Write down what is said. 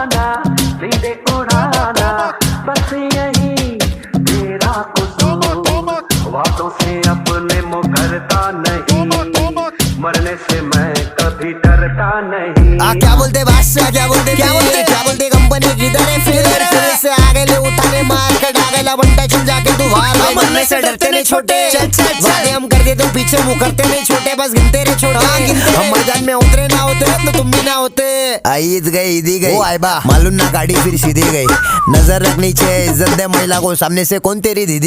उड़ाना, सीधे उड़ाना, बस यही तेरा कसूर। वादों से अपने मुकरता नहीं, मरने से मैं कभी डरता नहीं। क्या बोलते बादशाह, क्या बोलते कंपनी किधर है फिर से आगे ले उठाने मार कर डागेला बनता चुन जाके तू बाहर। मरने से डरते नहीं छोटे, वादे हम कर दे तो पीछे मुँह करते नहीं छोटे, बस गिनते रहे छोटे। हम मैदान में उतरे ना होते तो तुम भी ना होते। ईद गई ईदी गई, आइबा मालूम ना गाड़ी फिर सीधी गई। नजर रखनी चाहिए, इज्जत दे महिला को, सामने से कौन तेरी दीदी।